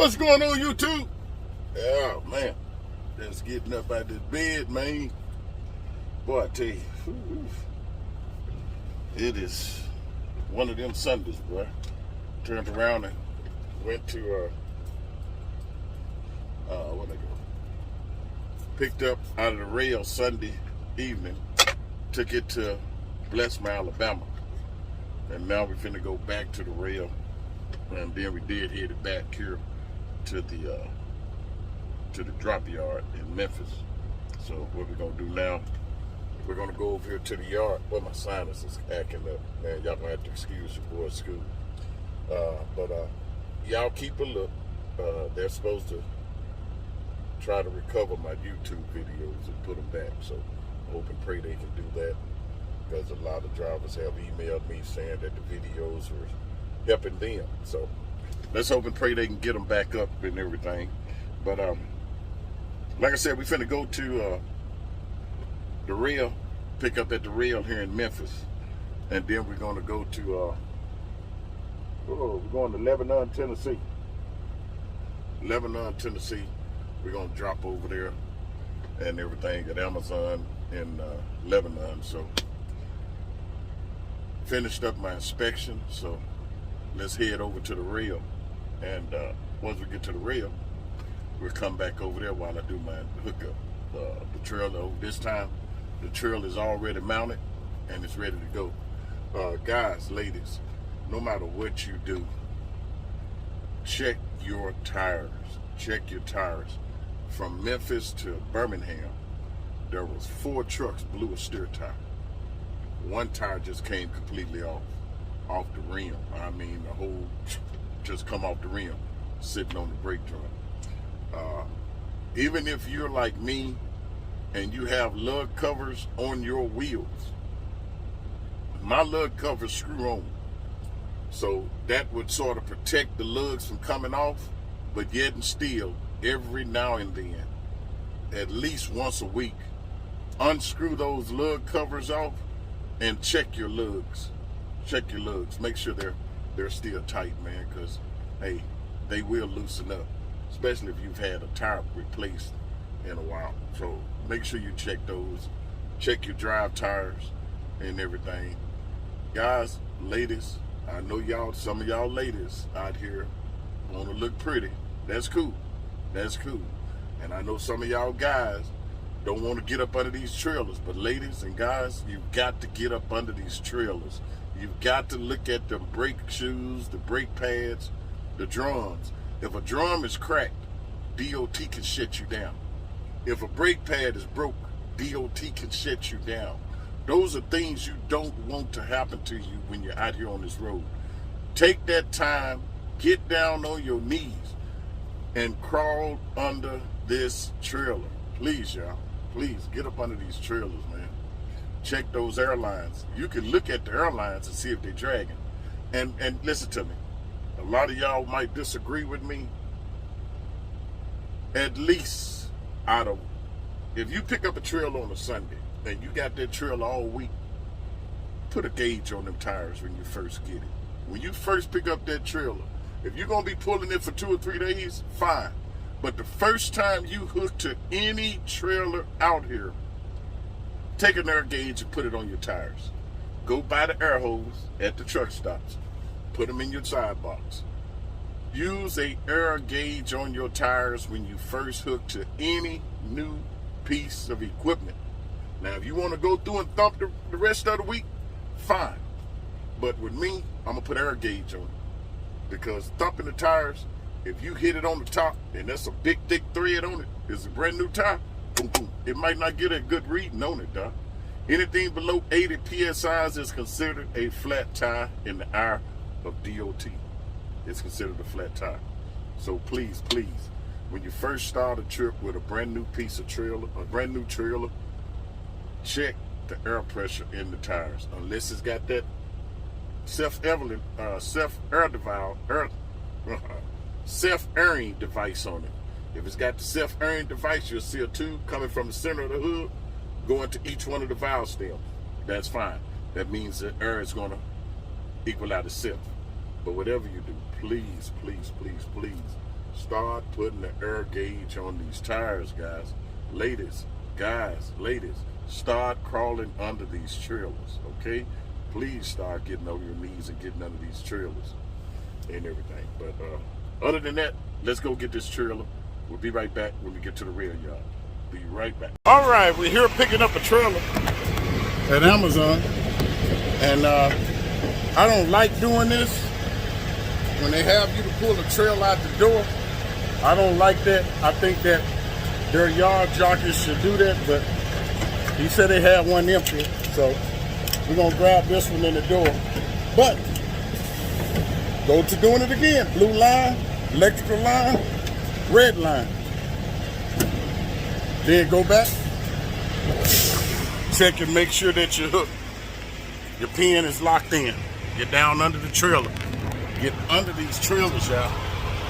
What's going on, YouTube? Oh, man. Just getting up out this bed, man. Boy, I tell you, it is one of them Sundays, boy. Turned around and went to, what I go? Picked up out of the rail Sunday evening, took it to Blessme, Alabama. And now we're finna go back to the rail. And then we did headed back here to the drop yard in Memphis. So what we're gonna do now, we're gonna go over here to the yard. Well, my sinus is acting up, man. Y'all gonna have to excuse your boy's school. But y'all keep a look. They're supposed to try to recover my YouTube videos and put them back. So I hope and pray they can do that, because a lot of drivers have emailed me saying that the videos are helping them. So let's hope and pray they can get them back up and everything. But like I said, we finna go to the rail, pick up at the rail here in Memphis, and then we're gonna go to we're going to Lebanon, Tennessee. Lebanon, Tennessee. We're gonna drop over there and everything at Amazon in Lebanon. So finished up my inspection, so let's head over to the rail. And once we get to the rail, we'll come back over there while I do my hookup. The trailer, this time, the trailer is already mounted and it's ready to go. Guys, ladies, no matter what you do, check your tires. Check your tires. From Memphis to Birmingham, there was 4 trucks blew a steer tire. One tire just came completely off the rim. I mean, the whole just come off the rim, sitting on the brake joint. Even if you're like me and you have lug covers on your wheels, my lug covers screw on. So that would sort of protect the lugs from coming off, but yet and still, every now and then, at least once a week, unscrew those lug covers off and check your lugs. Check your lugs. Make sure they're still tight, man, because, hey, they will loosen up, especially if you've had a tire replaced in a while. So make sure you check those. Check your drive tires and everything. Guys, ladies, I know y'all, some of y'all ladies out here want to look pretty. That's cool. That's cool. And I know some of y'all guys don't want to get up under these trailers, but ladies and guys, you've got to get up under these trailers. You've got to look at the brake shoes, the brake pads, the drums. If a drum is cracked, DOT can shut you down. If a brake pad is broke, DOT can shut you down. Those are things you don't want to happen to you when you're out here on this road. Take that time, get down on your knees, and crawl under this trailer. Please, y'all. Please, get up under these trailers, man. Check those airlines. You can look at the airlines and see if they're dragging. And listen to me. A lot of y'all might disagree with me. At least if you pick up a trailer on a Sunday and you got that trailer all week, put a gauge on them tires when you first get it. When you first pick up that trailer, if you're going to be pulling it for 2 or 3 days, fine. But the first time you hook to any trailer out here, take an air gauge and put it on your tires. Go buy the air hose at the truck stops. Put them in your side box. Use a air gauge on your tires when you first hook to any new piece of equipment. Now, if you want to go through and thump the rest of the week, fine. But with me, I'm going to put air gauge on it. Because thumping the tires, if you hit it on the top and that's a big thick thread on it, it's a brand new tire, boom, boom. It might not get a good reading on it, dog. Anything below 80 PSI is considered a flat tire in the eye of DOT. It's considered a flat tire. So please, please, when you first start a trip with a brand new piece of trailer, a brand new trailer, check the air pressure in the tires. Unless it's got that self-airing device on it. If it's got the self-airing device, you'll see a tube coming from the center of the hood going to each one of the valve stems. That's fine. That means the air is going to equal out itself. But whatever you do, please, please, please, please Start putting the air gauge on these tires, guys. Ladies, guys, ladies, start crawling under these trailers, okay? Please start getting on your knees and getting under these trailers and everything. But other than that, let's go get this trailer. We'll be right back when we get to the rail yard. Be right back. All right, we're here picking up a trailer at Amazon. And I don't like doing this. When they have you to pull the trailer out the door, I don't like that. I think that their yard jockeys should do that, but he said they had one empty, so we're gonna grab this one in the door. But go to doing it again. Blue line, electrical line, red line. Then go back, check and make sure that your pin is locked in. Get down under the trailer. Get under these trailers, y'all.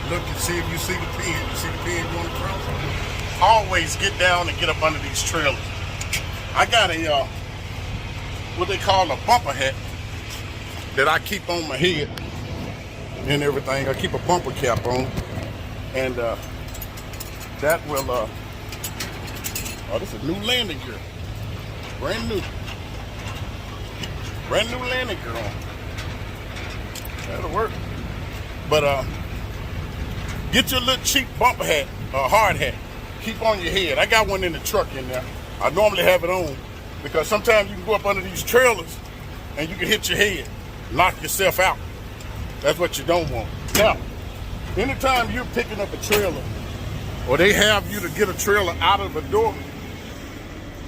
Look and see if you see the pin. You see the pin going across? Always get down and get up under these trailers. I got a, what they call a bumper hat that I keep on my head and everything. I keep a bumper cap on. And that will, oh, this is new landing gear. Brand new. Brand new landing gear on. That'll work. But get your little cheap bumper hat, hard hat. Keep on your head. I got one in the truck in there. I normally have it on because sometimes you can go up under these trailers and you can hit your head, knock yourself out. That's what you don't want. Now, anytime you're picking up a trailer or they have you to get a trailer out of the door,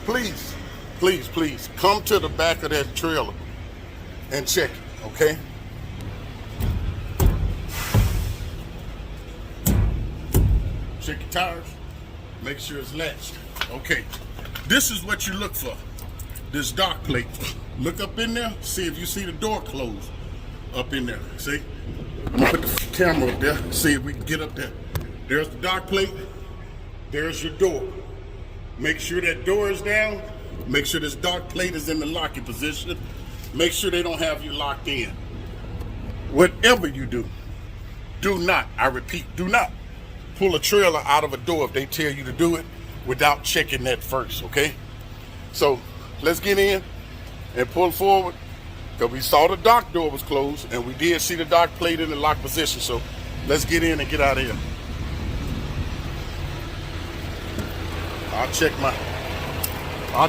please, please, please come to the back of that trailer and check it, okay? Check your tires, make sure it's latched. Okay, this is what you look for, this dock plate. Look up in there, see if you see the door closed up in there, see? I'm gonna put the camera up there, see if we can get up there. There's the dock plate, there's your door. Make sure that door is down, make sure this dock plate is in the locking position, make sure they don't have you locked in. Whatever you do, do not, I repeat, do not pull a trailer out of a door if they tell you to do it without checking that first, okay? So let's get in and pull forward because we saw the dock door was closed and we did see the dock plate in the lock position. So let's get in and get out of here. I'll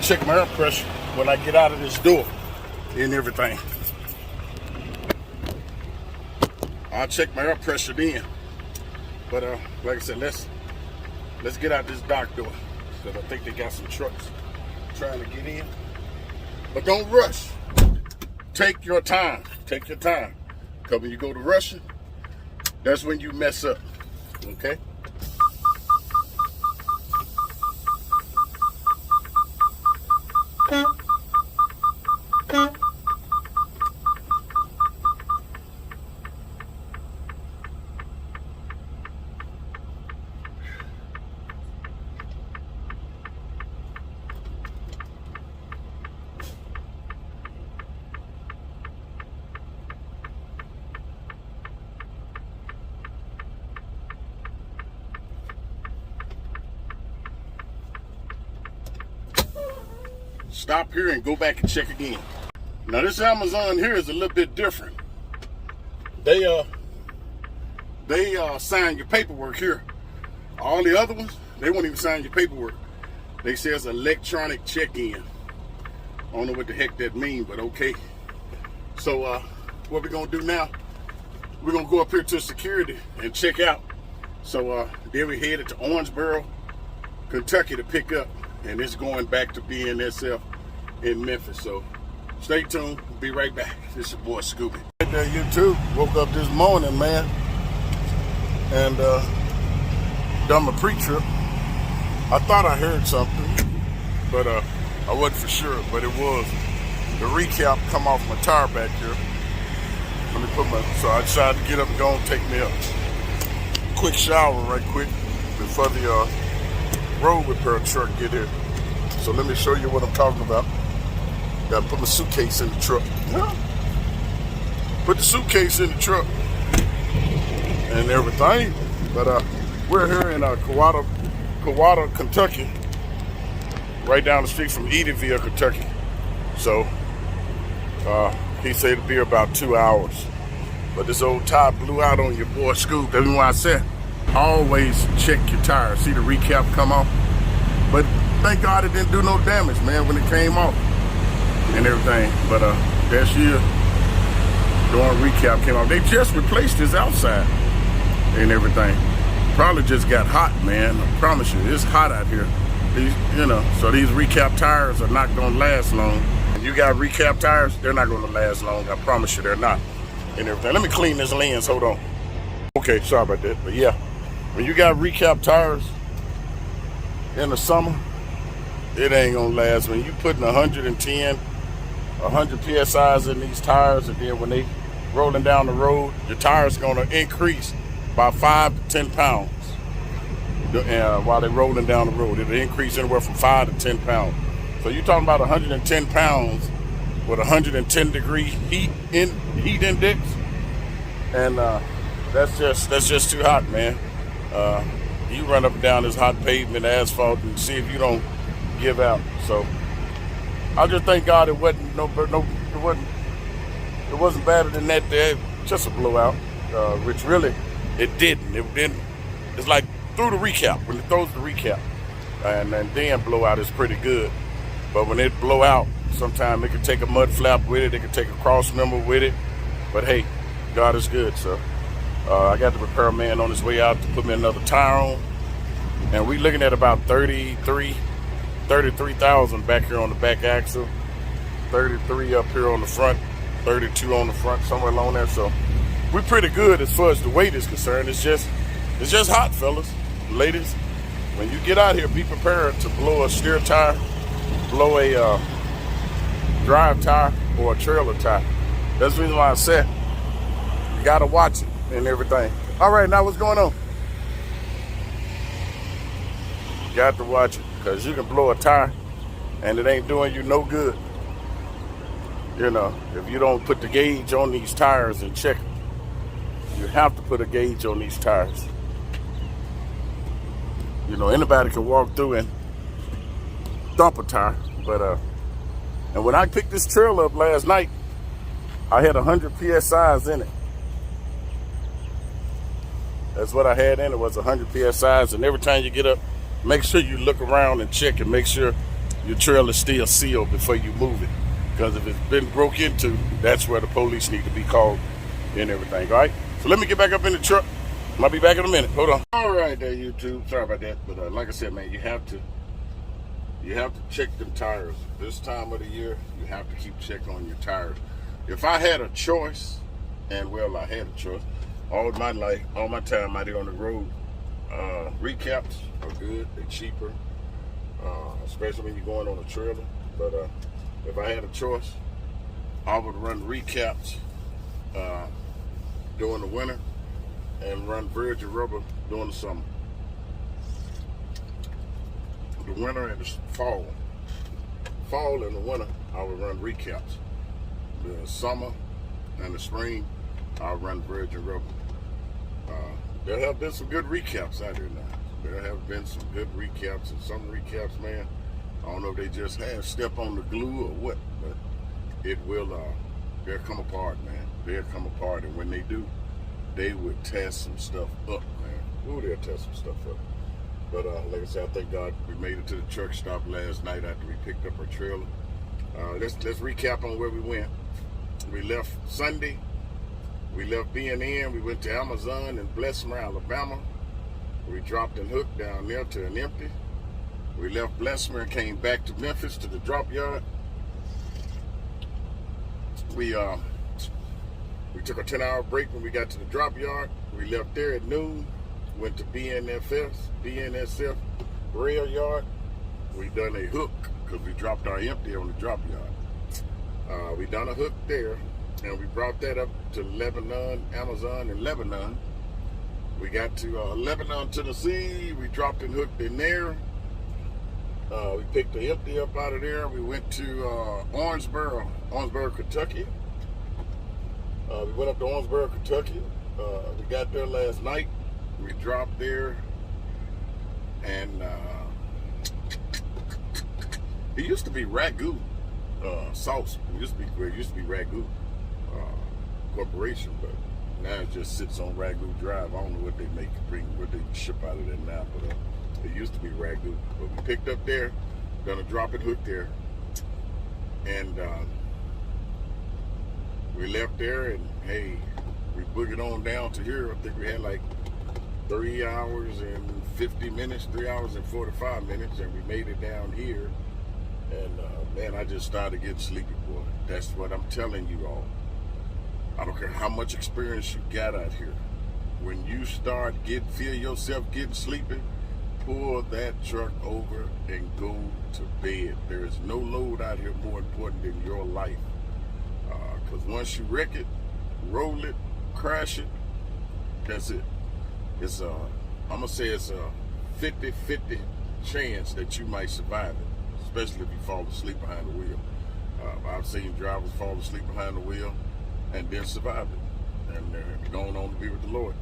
check my air pressure when I get out of this door and everything. I'll check my air pressure then. But like I said, let's get out this dock door because I think they got some trucks trying to get in. But don't rush. Take your time. Take your time. Because when you go to rushing, that's when you mess up. Okay? Stop here and go back and check again. Now this Amazon here is a little bit different. They sign your paperwork here. All the other ones, they won't even sign your paperwork. They say it's electronic check-in. I don't know what the heck that means, but okay. So what we're gonna do now, we're gonna go up here to security and check out. So then we headed to Orangeboro, Kentucky to pick up, and it's going back to BNSF in Memphis. So stay tuned, be right back. This is your boy Scooby. Right there, YouTube. Woke up this morning, man, and done my pre-trip. I thought I heard something, but I wasn't for sure, but it was the recap come off my tire back here. Let me so I decided to get up and go and take me a quick shower right quick before the road repair truck get here. So let me show you what I'm talking about. Gotta put my suitcase in the truck. Put the suitcase in the truck and everything. But we're here in Kawada, Kentucky, right down the street from Edithville, Kentucky. So he said it'll be about 2 hours. But this old tire blew out on your boy Scoop. That's why I said, always check your tires. See the recap come off. But thank God it didn't do no damage, man, when it came off and everything. But that's year during recap came off. They just replaced this outside and everything. Probably just got hot, man. I promise you, it's hot out here. So these recap tires are not gonna last long. If you got recap tires, they're not gonna last long. I promise you, they're not. And everything. Let me clean this lens. Hold on. Okay, sorry about that. But yeah, when you got recap tires in the summer, it ain't gonna last. When you putting 110, 100 PSIs in these tires, and then when they rolling down the road, your tires gonna increase by 5 to 10 pounds. While they're rolling down the road, it'll increase anywhere from 5 to 10 pounds. So you're talking about 110 pounds with 110 degree heat index, and that's just too hot, man. You run up and down this hot pavement, asphalt, and see if you don't give out. So I just thank God it wasn't it wasn't better than that. There, just a blowout, which really it didn't. It's like through the recap when it throws the recap, and then blowout is pretty good. But when it blow out, sometimes it can take a mud flap with it. It can take a cross member with it. But hey, God is good. So I got the repairman on his way out to put me another tire on. And we looking at about 33,000 back here on the back axle. 33 up here on the front. 32 on the front, somewhere along there. So we're pretty good as far as the weight is concerned. It's just hot, fellas, ladies. When you get out here, be prepared to blow a steer tire, blow a drive tire, or a trailer tire. That's the reason why I said you gotta watch it and everything. All right, now what's going on? You got to watch it, because you can blow a tire and it ain't doing you no good. If you don't put the gauge on these tires and check them. You have to put a gauge on these tires. Anybody can walk through and dump a tire, but and when I picked this trailer up last night, I had 100 PSIs in it. That's what I had in it, was 100 PSIs. And every time you get up, make sure you look around and check and make sure your trailer's still sealed before you move it. Because if it's been broke into, that's where the police need to be called and everything, all right? So let me get back up in the truck. I'll be back in a minute. Hold on. All right there, YouTube. Sorry about that. But like I said, man, you have to check them tires. This time of the year, you have to keep check on your tires. If I had a choice, and well, I had a choice, all my life, all my time out here on the road, recaps are good. They're cheaper, especially when you're going on a trailer. But if I had a choice, I would run recaps during the winter and run virgin rubber during the summer. The winter and the fall. Fall and the winter, I would run recaps. The summer and the spring, I'll run virgin rubber. There have been some good recaps out here now. There have been some good recaps, and some recaps, man, I don't know if they just have step on the glue or what, but it will, they'll come apart, man. They'll come apart, and when they do, they would test some stuff up, man. Ooh, they'll test some stuff up. But like I said, I thank God we made it to the truck stop last night after we picked up our trailer. Let's recap on where we went. We left Sunday. We left B&N. We went to Amazon in Bessemer, Alabama. We dropped and hooked down there to an empty. We left Bessemer and came back to Memphis to the drop yard. We took a 10-hour break when we got to the drop yard. We left there at noon. Went to BNSF rail yard. We done a hook because we dropped our empty on the drop yard. We done a hook there, and we brought that up to Lebanon, Amazon in Lebanon. We got to Lebanon, Tennessee. We dropped and hooked in there. We picked the empty up out of there. We went to Owensboro, Kentucky. We went up to Owensboro, Kentucky. We got there last night. we dropped there, and it used to be ragu sauce. It used to be ragu corporation, but now it just sits on Ragu Drive. I don't know what they what they ship out of there now, but it used to be Ragu. But we picked up there, done a drop and hook there, and we left there, and hey, we boogied on down to here. I think we had like 3 hours and 50 minutes, 3 hours and 45 minutes, and we made it down here. And man, I just started getting sleepy, boy. That's what I'm telling you all. I don't care how much experience you got out here. When you start feel yourself getting sleepy, pull that truck over and go to bed. There is no load out here more important than your life. Because once you wreck it, roll it, crash it, that's it. It's I'm gonna say it's a 50-50 chance that you might survive it, especially if you fall asleep behind the wheel. I've seen drivers fall asleep behind the wheel and then survive it, and they're going on to be with the Lord.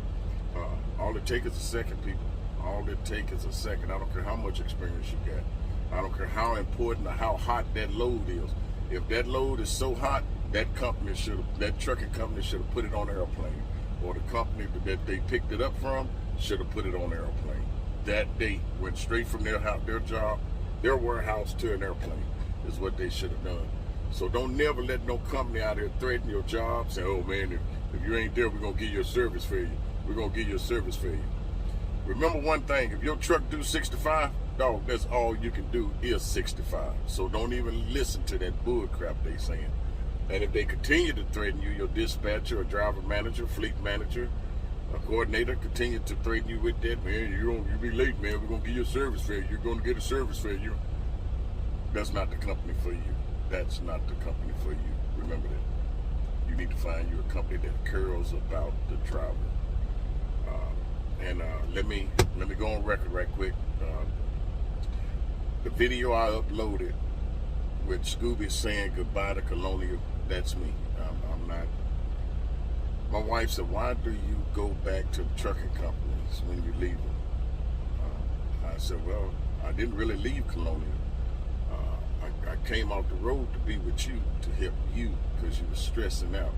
All it takes is a second, people. All it takes is a second. I don't care how much experience you got. I don't care how important or how hot that load is. If that load is so hot, that trucking company should have put it on an airplane, or the company that they picked it up from should have put it on an airplane. That day went straight from their job, their warehouse to an airplane is what they should have done. So don't never let no company out here threaten your job. Say, oh man, if you ain't there, we're gonna give you a service failure. We're gonna give you a service failure. Remember one thing, if your truck do 65, dog, that's all you can do is 65. So don't even listen to that bull crap they saying. And if they continue to threaten you, your dispatcher or driver manager, fleet manager, a coordinator continue to threaten you with that, man, you be late, man, we're gonna give you a service failure. You're gonna get a service failure. That's not the company for you. That's not the company for you. Remember that. You need to find you a company that cares about the driver. Let me go on record right quick. The video I uploaded with Scooby saying goodbye to Colonial, that's me. I'm not. My wife said, why do you go back to trucking companies when you leave them? I said, well, I didn't really leave Colonial. I came off the road to be with you, to help you, because you were stressing out,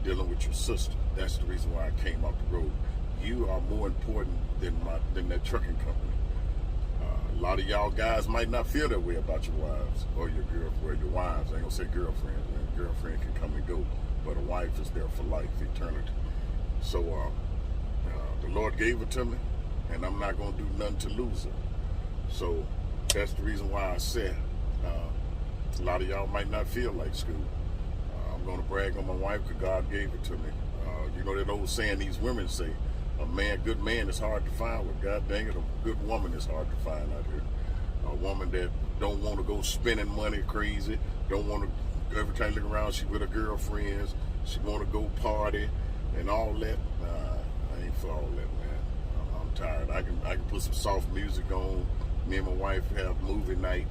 dealing with your sister. That's the reason why I came off the road. You are more important than that trucking company. A lot of y'all guys might not feel that way about your wives or your girlfriend, your wives. I ain't gonna say girlfriend. Girlfriend can come and go, but a wife is there for life, eternity. So the Lord gave it to me, and I'm not gonna do nothing to lose her. So that's the reason why I said a lot of y'all might not feel like school. I'm gonna brag on my wife because God gave it to me. You know that old saying these women say, good man is hard to find. Well, God dang it, a good woman is hard to find out here. A woman that don't want to go spending money crazy, don't want to, every time you look around, she with her girlfriends, she want to go party and all that. I ain't for all that, man. I'm tired. I can put some soft music on. Me and my wife have movie night,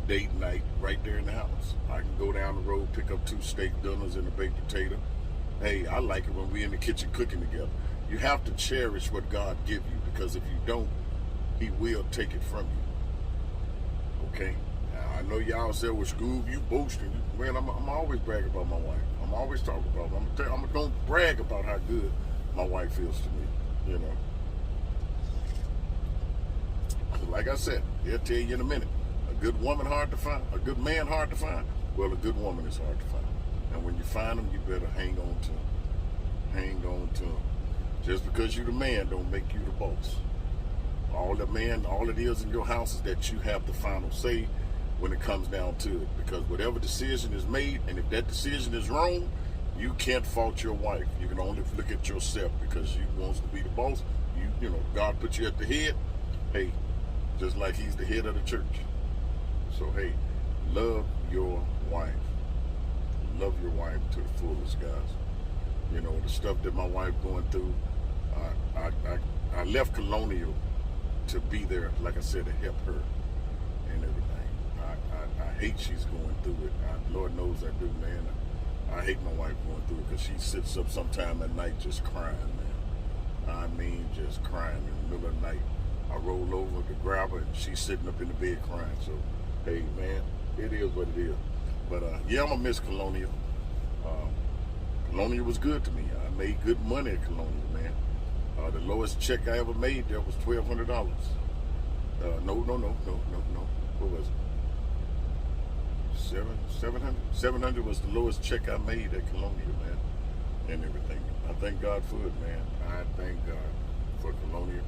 date night right there in the house. I can go down the road, pick up 2 steak dinners and a baked potato. Hey, I like it when we in the kitchen cooking together. You have to cherish what God give you, because if you don't, He will take it from you. Okay? Now, I know y'all say, well, Scoob, you boasting. Man, I'm always bragging about my wife. I'm always talking about her. I'm going to brag about how good my wife feels to me, you know. Like I said, they'll tell you in a minute. A good woman hard to find. A good man hard to find. Well, a good woman is hard to find. And when you find them, you better hang on to them. Hang on to them. Just because you're the man don't make you the boss. All it is in your house is that you have the final say when it comes down to it. Because whatever decision is made, and if that decision is wrong, you can't fault your wife. You can only look at yourself, because you wants to be the boss. You know, God put you at the head. Hey, just like He's the head of the church. So hey, love your wife. Love your wife to the fullest, guys. You know, the stuff that my wife going through, I left Colonial to be there, like I said, to help her and everything. I hate she's going through it. Lord knows I do, man. I hate my wife going through it, because she sits up sometime at night just crying, man. I mean, just crying in the middle of the night. I roll over to grab her, and she's sitting up in the bed crying. So, hey, man, it is what it is. But, yeah, I'm going to miss Colonial. Colonial was good to me. I made good money at Colonial, man. The lowest check I ever made there was $1,200. No. What was it? $700? $700 was the lowest check I made at Colonial, man, and everything. I thank God for it, man. I thank God for Colonial.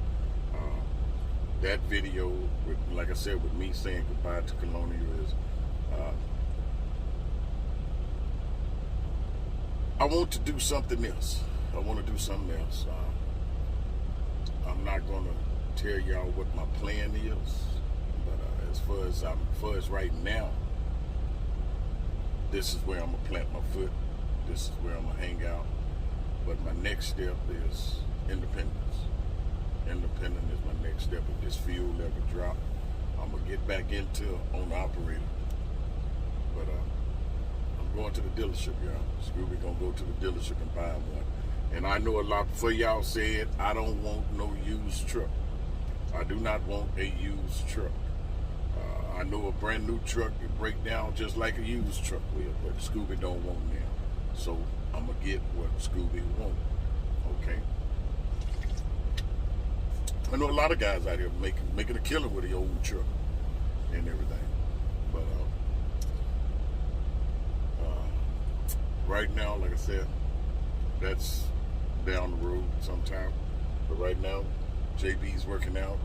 That video, with, like I said, with me saying goodbye to Colonial is, I want to do something else. I want to do something else. I'm not going to tell y'all what my plan is, but as far as right now, this is where I'm going to plant my foot. This is where I'm going to hang out. But my next step is independence. Independent is my next step. If this fuel ever drop, I'm going to get back into owner-operator. But I'm going to the dealership, y'all. Scooby going to go to the dealership and buy one. And I know a lot before y'all said, I don't want no used truck. I do not want a used truck. I know a brand new truck can break down just like a used truck will, but Scooby don't want them. So I'm going to get what Scooby want. Okay? I know a lot of guys out here making a killing with the old truck and everything. But right now, like I said, that's down the road sometime. But right now, JB's working out.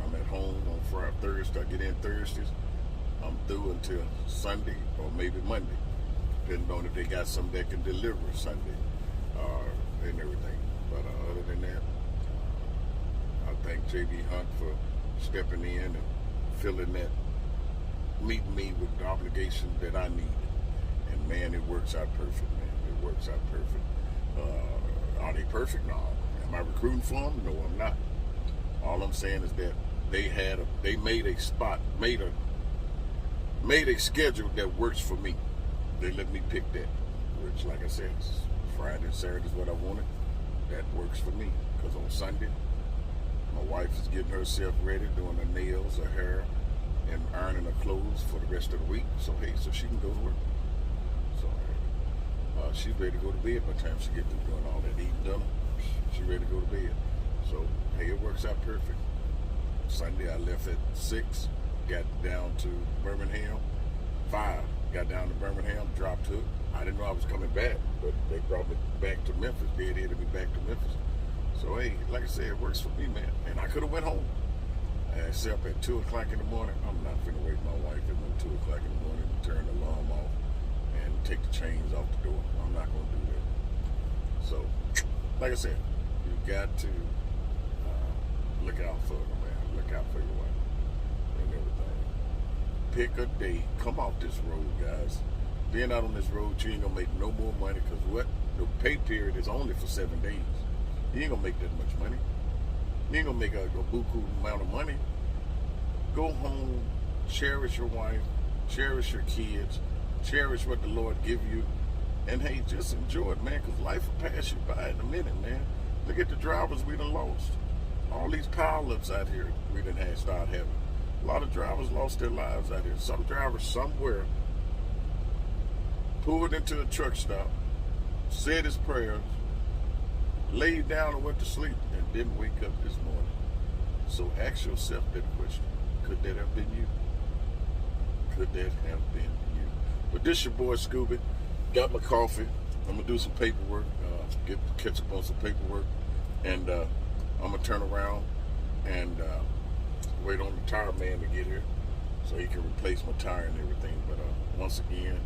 I'm at home on Friday, Thursday. I get in Thursdays. I'm through until Sunday or maybe Monday, depending on if they got something that can deliver Sunday and everything. But other than that, I thank JB Hunt for stepping in and filling that, meeting me with the obligation that I need. And man, it works out perfect, man. It works out perfect. Are they perfect? No. Am I recruiting for them? No, I'm not. All I'm saying is that they made a schedule that works for me. They let me pick that, which, like I said, Friday and Saturday is what I wanted. That works for me, because on Sunday, my wife is getting herself ready, doing her nails, her hair, and ironing her clothes for the rest of the week. So hey, so she can go to work. So she's ready to go to bed by the time she gets through doing all that eating dinner. She's ready to go to bed. So hey, it works out perfect. Sunday I left at 6, got down to Birmingham. 5, got down to Birmingham, dropped hook. I didn't know I was coming back, but they brought me back to Memphis. They headed me back to Memphis. So hey, like I said, it works for me, man. And I could have went home, except at 2 o'clock in the morning. I'm not finna wake my wife at 2 o'clock in the morning and turn the alarm off and take the chains off the door. I'm not gonna do that. So, like I said, you got to look out for them, man. Look out for your wife and everything. Pick a day. Come off this road, guys. Being out on this road, you ain't gonna make no more money, because what? The pay period is only for 7 days. You ain't gonna make that much money. You ain't gonna make a buku amount of money. Go home, cherish your wife, cherish your kids, cherish what the Lord give you, and hey, just enjoy it, man, because life will pass you by in a minute, man. Look at the drivers we done lost. All these pileups out here we done had start having. A lot of drivers lost their lives out here. Some drivers somewhere pulled into a truck stop, said his prayers, laid down and went to sleep, and didn't wake up this morning. So ask yourself that question. Could that have been you? Could that have been you? But this your boy Scooby. Got my coffee. I'm going to do some paperwork, catch up on some paperwork, and I'm going to turn around and wait on the tire man to get here so he can replace my tire and everything. But once again,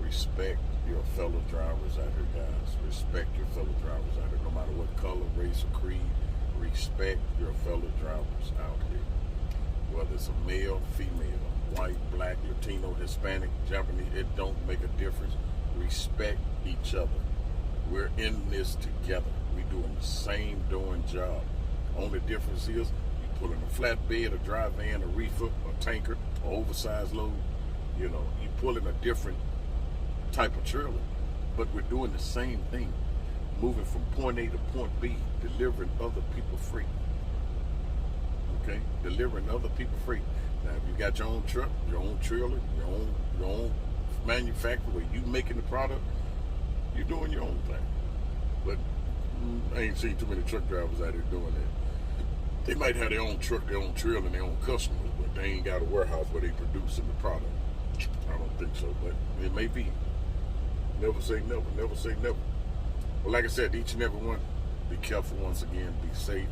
respect your fellow drivers out here, guys. Respect your fellow drivers out here, no matter what color, race, or creed. Respect your fellow drivers out here. Whether it's a male, female, white, black, Latino, Hispanic, Japanese, it don't make a difference. Respect each other. We're in this together. We're doing the same job. Only difference is you pulling a flatbed, a dry van, a reefer, a tanker, an oversized load. You know, you pulling a different type of trailer, but we're doing the same thing. moving from point A to point B, delivering other people free. Okay, delivering other people free. Now, if you got your own truck, your own trailer, your own manufacturer where you making the product, you're doing your own thing. But I ain't seen too many truck drivers out there doing that. They might have their own truck, their own trailer, and their own customers, but they ain't got a warehouse where they producing the product. I don't think so, but it may be. Never say never, never say never. But like I said, each and every one, be careful once again, be safe.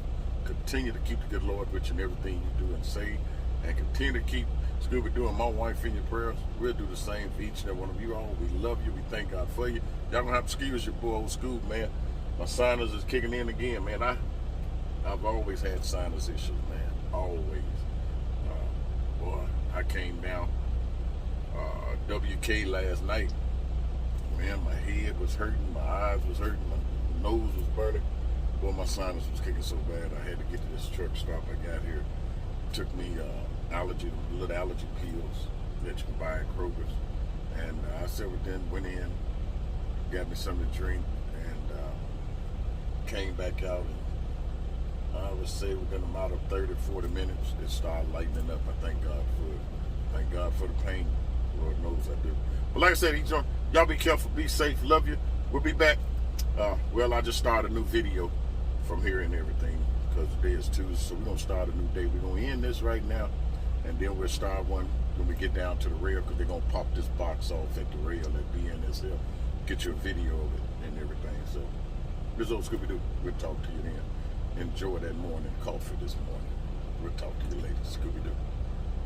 Continue to keep the good Lord with you in everything you do and say, and continue to keep Scooby doing my wife in your prayers. We'll do the same for each and every one of you all. We love you. We thank God for you. Y'all gonna have to excuse your boy old Scoob, man. My sinus is kicking in again, man. I've always had sinus issues, man. Always. Boy, I came down WK last night. Man, my head was hurting, my eyes was hurting, my nose was burning. Boy, my sinus was kicking so bad, I had to get to this truck stop I got here. It took me little allergy pills that you can buy at Kroger's. And I said, well, then went in, got me something to drink, and came back out. And I would say within a matter of 30, 40 minutes, it started lightening up. I thank God for it. Thank God for the pain. Lord knows I do. But like I said, y'all be careful, be safe, love you. We'll be back. Well, I just started a new video from here and everything because today is Tuesday, so we're going to start a new day. We're going to end this right now, and then we'll start one when we get down to the rail because they're going to pop this box off at the rail at BNSF, get you a video of it and everything. So, this old Scooby-Doo. We'll talk to you then. Enjoy that morning coffee this morning. We'll talk to you later, Scooby-Doo.